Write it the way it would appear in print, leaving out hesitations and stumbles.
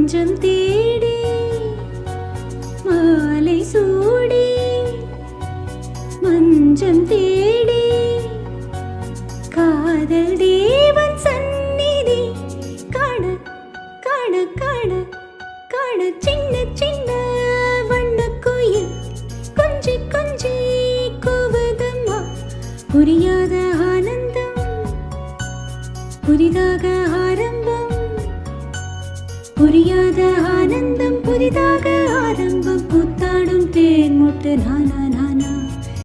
மஞ்சம் தேடி மாலை சூடி மஞ்சம் தேடி காதல் தேவன் சந்நிதி காண காண காண காண சின்ன சின்ன வண்ண கோயில் கொஞ்சி கொஞ்சி கூவதம்மா புரியாத ஆனந்தம் புதிதாக ஆரம்பம் புரியாத ஆனந்தம் புதிதாக ஆரம்பம் கூத்தாடும் தேன் முட்டு நானா